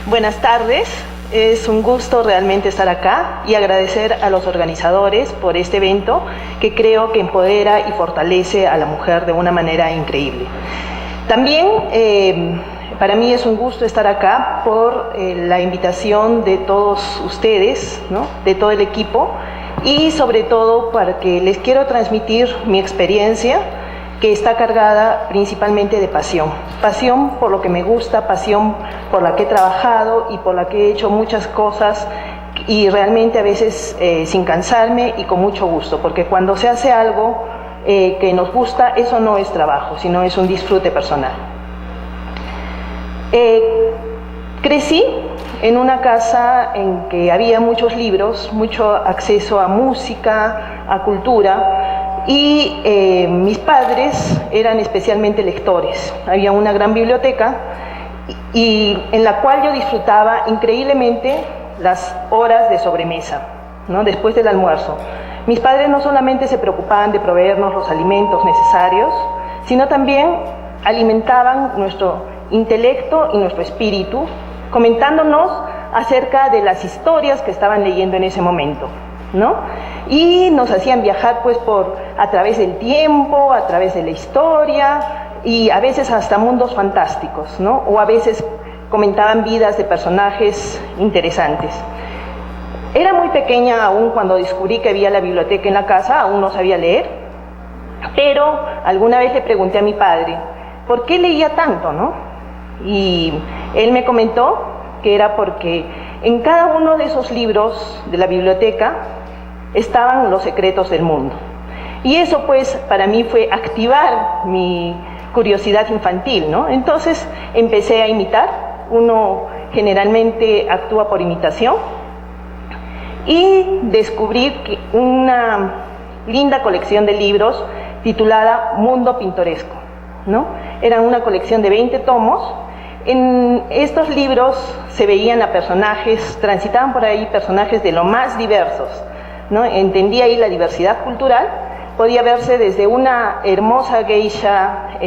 Buenas tardes, es un gusto realmente estar acá y agradecer a los organizadores por este evento que creo que empodera y fortalece a la mujer de una manera increíble. También para mí es un gusto estar acá por la invitación de todos ustedes, ¿no? De todo el equipo, y sobre todo porque les quiero transmitir mi experiencia, que está cargada principalmente de pasión. Pasión por lo que me gusta, pasión por la que he trabajado y por la que he hecho muchas cosas, y realmente a veces sin cansarme y con mucho gusto, porque cuando se hace algo que nos gusta, eso no es trabajo, sino es un disfrute personal. Crecí en una casa en que había muchos libros, mucho acceso a música, a cultura, y mis padres eran especialmente lectores. Había una gran biblioteca y en la cual yo disfrutaba increíblemente las horas de sobremesa, ¿no? Después del almuerzo. Mis padres no solamente se preocupaban de proveernos los alimentos necesarios, sino también alimentaban nuestro intelecto y nuestro espíritu, comentándonos acerca de las historias que estaban leyendo en ese momento, ¿no? Y nos hacían viajar pues a través del tiempo, a través de la historia, y a veces hasta mundos fantásticos, ¿no? O a veces comentaban vidas de personajes interesantes. Era muy pequeña aún cuando descubrí que había la biblioteca en la casa, aún no sabía leer, pero alguna vez le pregunté a mi padre, ¿por qué leía tanto, no? Y él me comentó que era porque en cada uno de esos libros de la biblioteca estaban los secretos del mundo. Y eso pues para mí fue activar mi curiosidad infantil, ¿no? Entonces empecé a imitar. Uno generalmente actúa por imitación, y descubrí que una linda colección de libros titulada Mundo Pintoresco, ¿no? Era una colección de 20 tomos. En estos libros se veían a personajes, transitaban por ahí personajes de lo más diversos, ¿no? Entendí ahí la diversidad cultural. Podía verse desde una hermosa geisha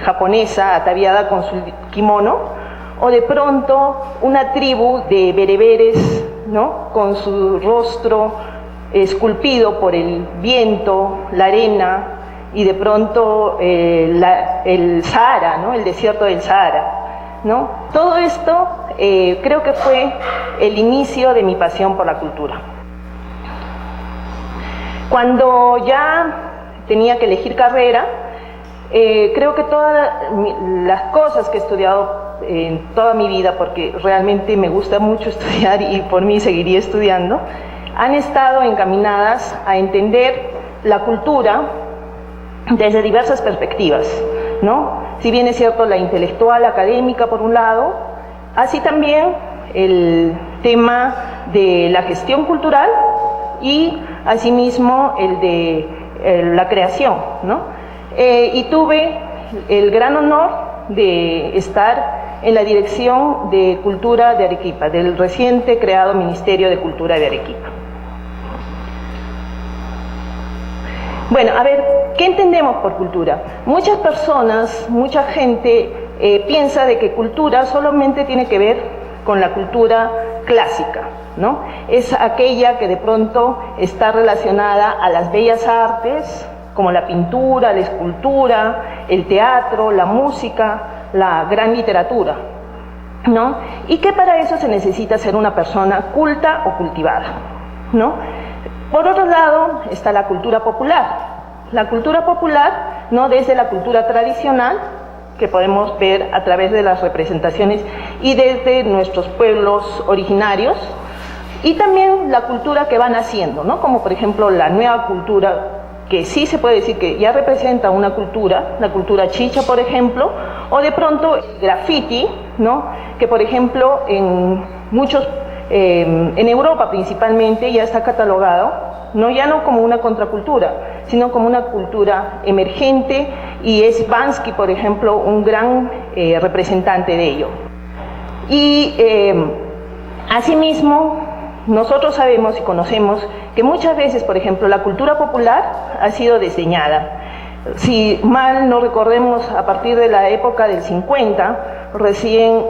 japonesa ataviada con su kimono, o de pronto una tribu de bereberes, ¿no? Con su rostro esculpido por el viento, la arena, y de pronto el Sahara, ¿no? El desierto del Sahara, ¿no? Todo esto creo que fue el inicio de mi pasión por la cultura. Cuando ya tenía que elegir carrera, creo que todas las cosas que he estudiado en toda mi vida, porque realmente me gusta mucho estudiar y por mí seguiría estudiando, han estado encaminadas a entender la cultura desde diversas perspectivas, ¿no? Si bien es cierto la intelectual, académica por un lado, así también el tema de la gestión cultural y asimismo el de la creación, ¿no? Y tuve el gran honor de estar en la Dirección de Cultura de Arequipa, del reciente creado Ministerio de Cultura de Arequipa. Bueno, a ver, ¿qué entendemos por cultura? Muchas personas, mucha gente piensa de que cultura solamente tiene que ver con la cultura clásica, ¿no? Es aquella que de pronto está relacionada a las bellas artes, como la pintura, la escultura, el teatro, la música, la gran literatura, ¿no? Y que para eso se necesita ser una persona culta o cultivada, ¿no? Por otro lado está la cultura popular. La cultura popular, ¿no? Desde la cultura tradicional, que podemos ver a través de las representaciones y desde nuestros pueblos originarios, y también la cultura que van haciendo, ¿no? Como por ejemplo la nueva cultura, que sí se puede decir que ya representa una cultura, la cultura chicha, por ejemplo, o de pronto el graffiti, ¿no? Que por ejemplo en Europa principalmente ya está catalogado, ¿no? Ya no como una contracultura, sino como una cultura emergente, y es Bansky, por ejemplo, un gran representante de ello. Y asimismo, nosotros sabemos y conocemos que muchas veces, por ejemplo, la cultura popular ha sido desdeñada. Si mal no recordemos, a partir de la época del 50, recién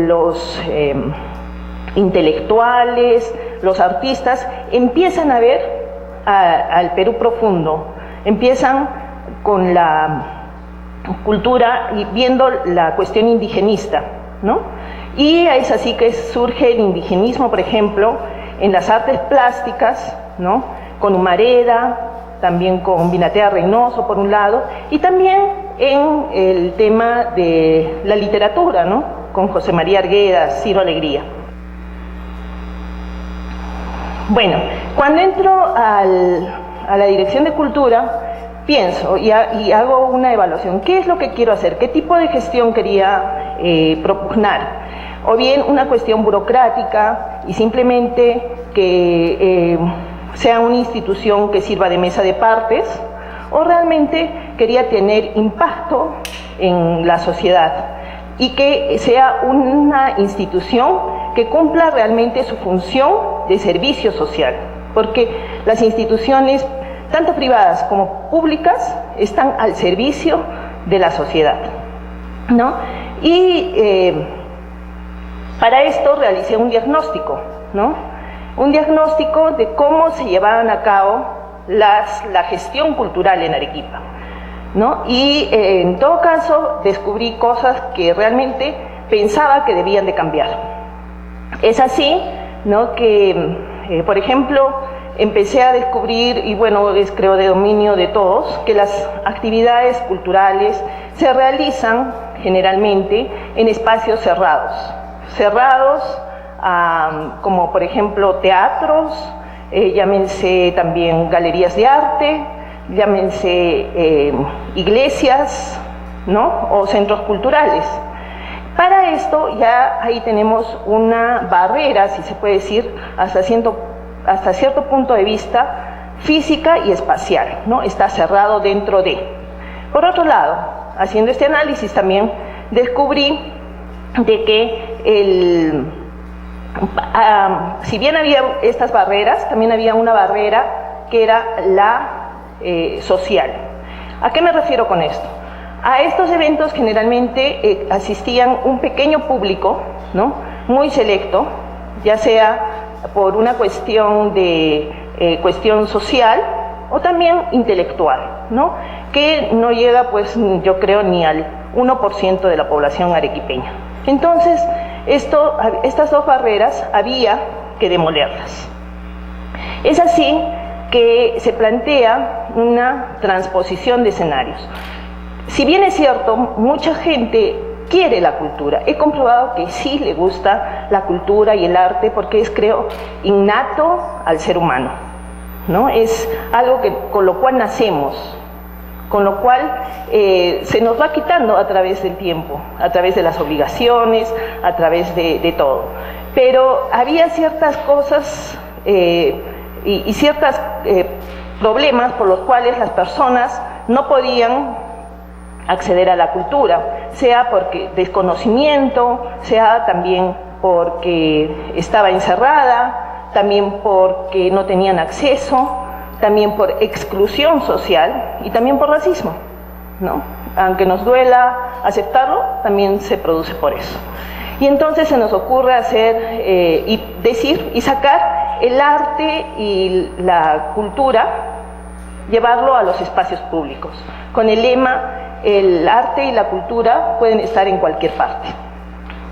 los intelectuales, los artistas, empiezan a ver al Perú profundo, empiezan con la cultura y viendo la cuestión indigenista, ¿no? Y es así que surge el indigenismo, por ejemplo, en las artes plásticas, ¿no? Con Humareda, también con Binatea Reynoso, por un lado, y también en el tema de la literatura, ¿no? Con José María Arguedas, Ciro Alegría. Bueno, cuando entro a la Dirección de Cultura, pienso y hago una evaluación. ¿Qué es lo que quiero hacer? ¿Qué tipo de gestión quería propugnar? O bien una cuestión burocrática y simplemente que sea una institución que sirva de mesa de partes, o realmente quería tener impacto en la sociedad y que sea una institución que cumpla realmente su función de servicio social, porque las instituciones, tanto privadas como públicas, están al servicio de la sociedad, ¿no? Y para esto realicé un diagnóstico, ¿no? Un diagnóstico de cómo se llevaban a cabo la gestión cultural en Arequipa, ¿no? Y en todo caso descubrí cosas que realmente pensaba que debían de cambiar. Es así, ¿no? Que, por ejemplo, empecé a descubrir, y bueno, es creo de dominio de todos, que las actividades culturales se realizan generalmente en espacios cerrados, como por ejemplo teatros, llámense también galerías de arte, llámense iglesias, ¿no? O centros culturales. Para esto ya ahí tenemos una barrera, si se puede decir, hasta cierto punto de vista física y espacial, ¿no? Está cerrado dentro de. Por otro lado, haciendo este análisis también descubrí de que si bien había estas barreras, también había una barrera que era la social. ¿A qué me refiero con esto? A estos eventos generalmente asistían un pequeño público, ¿no? Muy selecto, ya sea por una cuestión cuestión social o también intelectual, ¿no? Que no llega, pues, yo creo, ni al 1% de la población arequipeña. Entonces, estas dos barreras había que demolerlas. Es así que se plantea una transposición de escenarios. Si bien es cierto, mucha gente quiere la cultura, he comprobado que sí le gusta la cultura y el arte porque es, creo, innato al ser humano, ¿no? Es algo con lo cual nacemos, con lo cual se nos va quitando a través del tiempo, a través de las obligaciones, a través de todo. Pero había ciertas cosas y ciertos problemas por los cuales las personas no podían acceder a la cultura, sea porque desconocimiento, sea también porque estaba encerrada, también porque no tenían acceso, también por exclusión social y también por racismo, ¿no? Aunque nos duela aceptarlo, también se produce por eso. Y entonces se nos ocurre hacer y decir y sacar el arte y la cultura, llevarlo a los espacios públicos, con el lema: el arte y la cultura pueden estar en cualquier parte,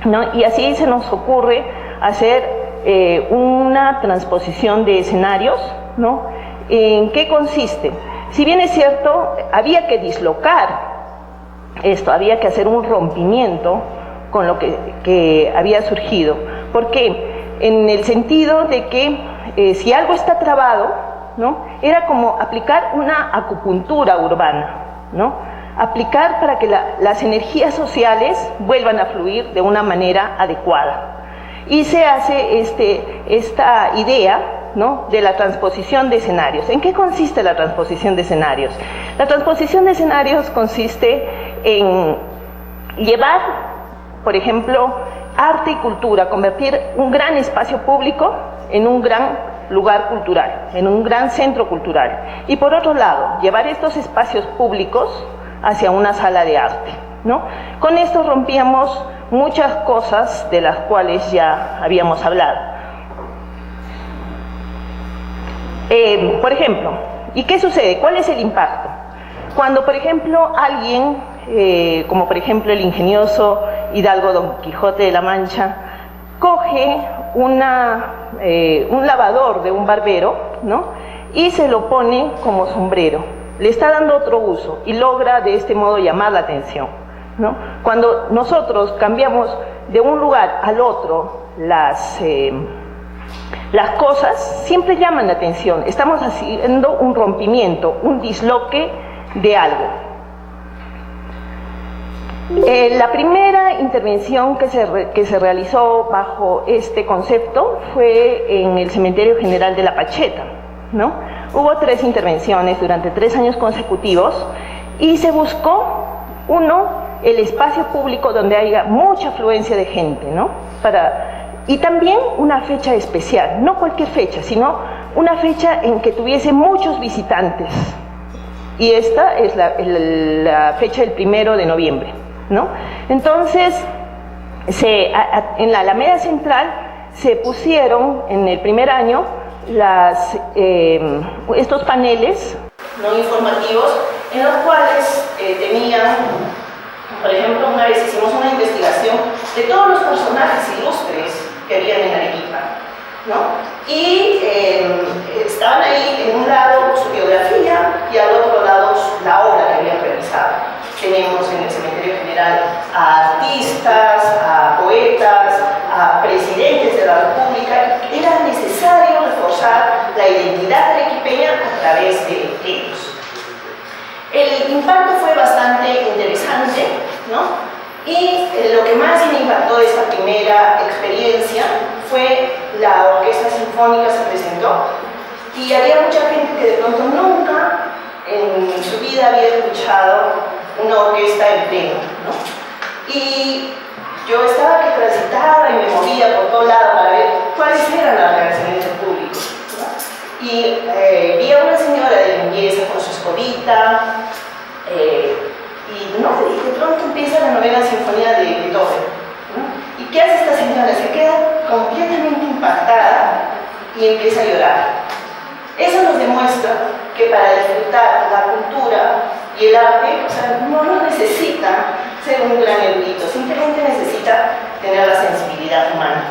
¿no? Y así se nos ocurre hacer una transposición de escenarios, ¿no? ¿En qué consiste? Si bien es cierto, había que dislocar esto, había que hacer un rompimiento con lo que había surgido. ¿Por qué? En el sentido de que si algo está trabado, ¿no? Era como aplicar una acupuntura urbana, ¿no? Aplicar para que las energías sociales vuelvan a fluir de una manera adecuada. Y se hace esta idea, ¿no? De la transposición de escenarios. ¿En qué consiste la transposición de escenarios? La transposición de escenarios consiste en llevar, por ejemplo, arte y cultura, convertir un gran espacio público en un gran lugar cultural, en un gran centro cultural. Y por otro lado, llevar estos espacios públicos hacia una sala de arte, ¿no? Con esto rompíamos muchas cosas de las cuales ya habíamos hablado. Por ejemplo, ¿y qué sucede? ¿Cuál es el impacto? Cuando, por ejemplo, alguien, como por ejemplo el ingenioso Hidalgo Don Quijote de la Mancha, coge un lavador de un barbero, ¿no? Y se lo pone como sombrero, le está dando otro uso y logra de este modo llamar la atención, ¿no? Cuando nosotros cambiamos de un lugar al otro las cosas, siempre llaman la atención, estamos haciendo un rompimiento, un disloque de algo. La primera intervención que se realizó bajo este concepto fue en el Cementerio General de La Pacheta, ¿no? Hubo 3 intervenciones durante 3 años consecutivos y se buscó, uno, el espacio público donde haya mucha afluencia de gente, ¿no? Y también una fecha especial, no cualquier fecha, sino una fecha en que tuviese muchos visitantes. Y esta es la fecha del 1 de noviembre, ¿no? Entonces, en la Alameda Central se pusieron en el primer año estos paneles no informativos en los cuales tenían, por ejemplo, una vez hicimos una investigación de todos los personajes ilustres que habían en Arequipa, ¿no? Y estaban ahí en un lado su biografía y al otro lado la obra que habían realizado. Tenemos en el Cementerio General a artistas, a poetas, a presidentes de la República. Era necesario reforzar la identidad arequipeña a través de ellos. El impacto fue bastante interesante, ¿no? Y lo que más me impactó de esta primera experiencia fue la orquesta sinfónica se presentó y había mucha gente que de pronto nunca en su vida había escuchado una orquesta en pleno, ¿no? Y yo estaba que transitaba y me movía por todo lado para ver cuáles eran las reacciones del público, ¿no? Y vi a una señora de limpieza con su escobita, y de pronto empieza la novena sinfonía de Beethoven, ¿no? ¿Y qué hace esta señora? Se queda completamente impactada y empieza a llorar. Eso nos demuestra que para disfrutar la cultura y el arte, o sea, no necesita ser un gran erudito, simplemente necesita tener la sensibilidad humana.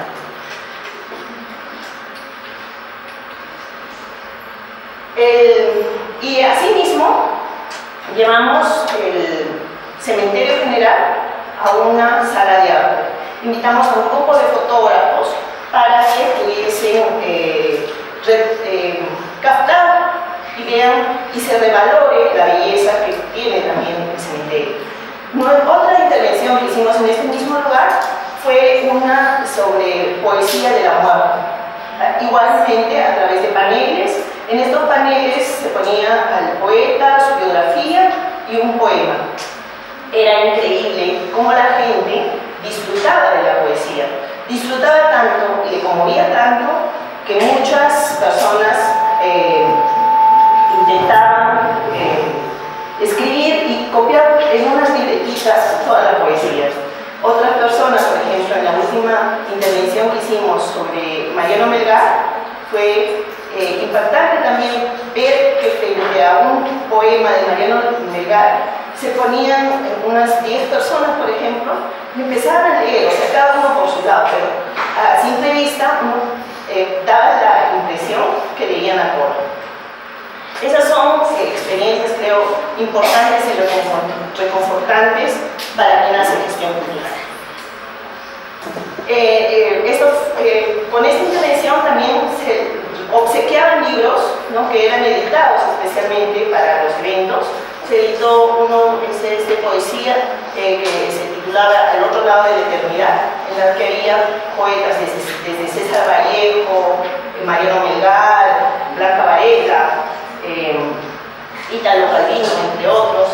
Y asimismo, llevamos el Cementerio General a una sala de arte. Invitamos a un grupo de fotógrafos para que pudiesen captar y vean y se revalore la belleza que tiene también el cementerio. Otra intervención que hicimos en este mismo lugar fue una sobre poesía de la muerte. Igualmente a través de paneles. En estos paneles se ponía al poeta, su biografía y un poema. Era increíble cómo la gente disfrutaba de la poesía. Disfrutaba tanto y le conmovía tanto que muchas personas intentaban escribir y copiar en unas libretitas toda la poesía. Otras personas, por ejemplo, en la última intervención que hicimos sobre Mariano Melgar, fue impactante también ver que frente a un poema de Mariano Melgar se ponían unas 10 personas, por ejemplo, y empezaban a leer, o sea, cada uno por su lado, pero a simple vista daba la impresión que leían a coro. Esas son experiencias, creo, importantes y reconfortantes para quien hace gestión cultural. Con esta intervención también se obsequiaban libros, ¿no?, que eran editados especialmente para los eventos. Se editó uno de poesía que se titulaba El otro lado de la eternidad, en la que había poetas desde César Vallejo, Mariano Melgar, Blanca Varela, Italo Calvino, entre otros.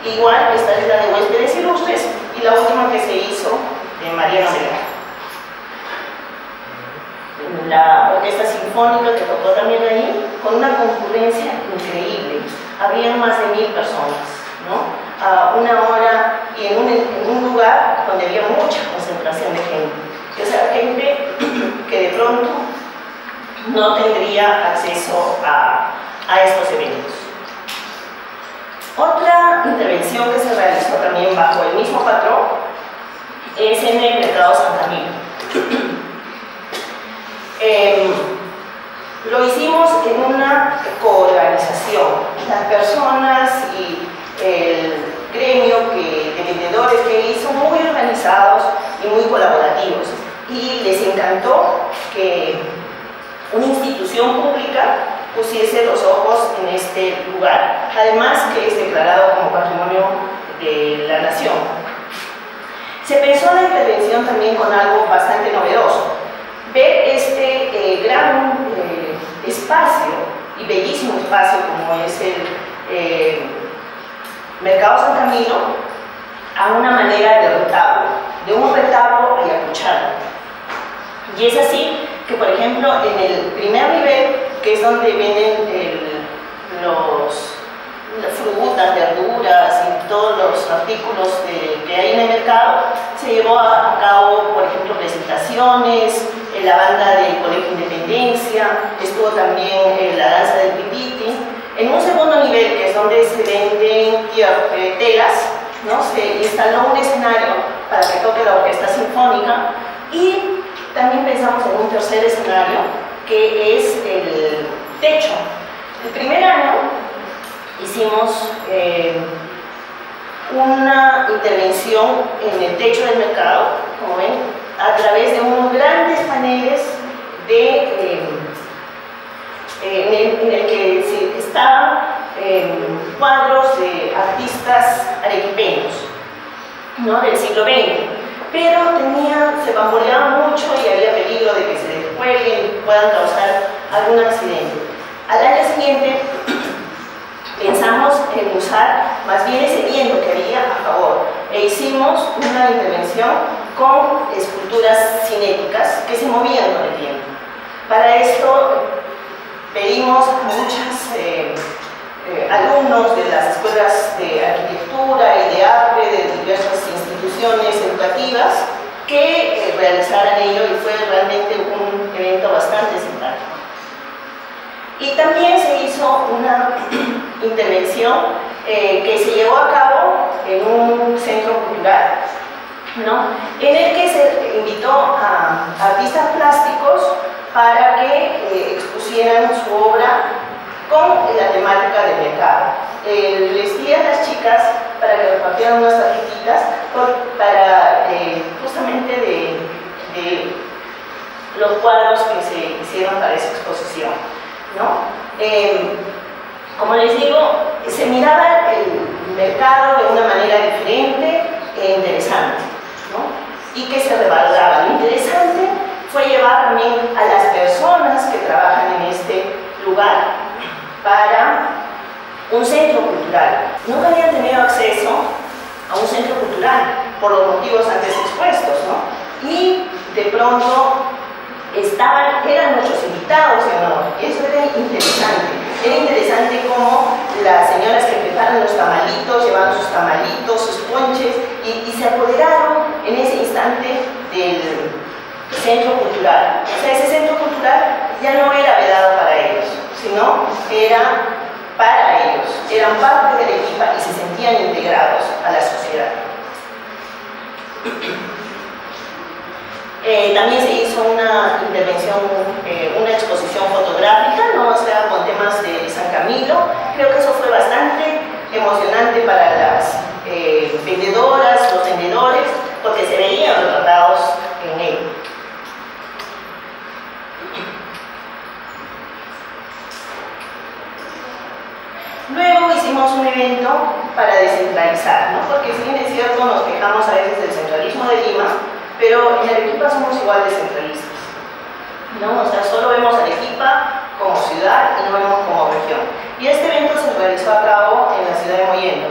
Igual, esta es la de Huéspedes Ilustres y la última que se hizo de Mariano Melgar. La orquesta sinfónica que tocó también ahí, con una concurrencia increíble. Habían más de 1000 personas, ¿no? A una hora y en un lugar donde había mucha concentración de gente. O sea, gente que de pronto no tendría acceso a estos eventos. Otra intervención que se realizó también bajo el mismo patrón es en el Mercado San Camilo. Lo hicimos en una coorganización. Las personas y el gremio de vendedores que hizo muy organizados y muy colaborativos. Y les encantó que una institución pública pusiese los ojos en este lugar, además que es declarado como Patrimonio de la Nación. Se pensó la intervención también con algo bastante novedoso. Ver este gran espacio y bellísimo espacio como es el Mercado San Camilo a una manera de retablo, de un retablo ayacuchano. Y es así que, por ejemplo, en el primer nivel, que es donde venden las frutas, verduras y todos los artículos que hay en el mercado, se llevó a cabo, por ejemplo, presentaciones, la banda del Colegio Independencia, estuvo también la danza del Pipiti. En un segundo nivel, que es donde se venden telas, ¿no? Se instaló un escenario para que toque la orquesta sinfónica y también pensamos en un tercer escenario, que es el techo. El primer año hicimos una intervención en el techo del mercado, como ven, a través de unos grandes paneles en el que estaban cuadros de artistas arequipeños, ¿no? Del siglo XX, pero se bamboleaban mucho y había peligro de que se descuelguen y puedan causar algún accidente. Al año siguiente pensamos en usar más bien ese viento que había a favor e hicimos una intervención con esculturas cinéticas que se movían con el viento. Para esto pedimos a muchos alumnos de las escuelas de arquitectura y de arte de diversas instituciones educativas que realizaran ello y fue realmente un evento bastante simpático. Y también se hizo una intervención que se llevó a cabo en un centro cultural, ¿no? En el que se invitó a artistas plásticos para que expusieran su obra con la temática del mercado. Les di a las chicas para que repartieran unas tarjetitas para justamente de los cuadros que se hicieron para esa exposición, ¿no? Como les digo, se miraba el mercado de una manera diferente e interesante, ¿no? Y que se revaloraba. Lo interesante fue llevar también a las personas que trabajan en este lugar para un centro cultural. Nunca habían tenido acceso a un centro cultural por los motivos antes expuestos, ¿no? Y de pronto eran nuestros invitados de honor, y eso era interesante. Era interesante cómo las señoras que preparan los tamalitos llevaban sus tamalitos, sus ponches, y se apoderaron en ese instante del centro cultural. O sea, ese centro cultural ya no era vedado para ellos, sino era para ellos. Eran parte de la equipa y se sentían integrados a la sociedad. También se hizo una intervención, una exposición fotográfica, ¿no? O sea, con temas de San Camilo. Creo que eso fue bastante emocionante para las vendedoras, los vendedores, porque se veían retratados en él. Luego hicimos un evento para descentralizar, ¿no? Porque si bien es cierto, nos quejamos a veces del centralismo de Lima, pero en Arequipa somos igual de centralistas, ¿no? O sea, solo vemos a Arequipa como ciudad y no vemos como región. Y este evento se realizó a cabo en la ciudad de Mollendo.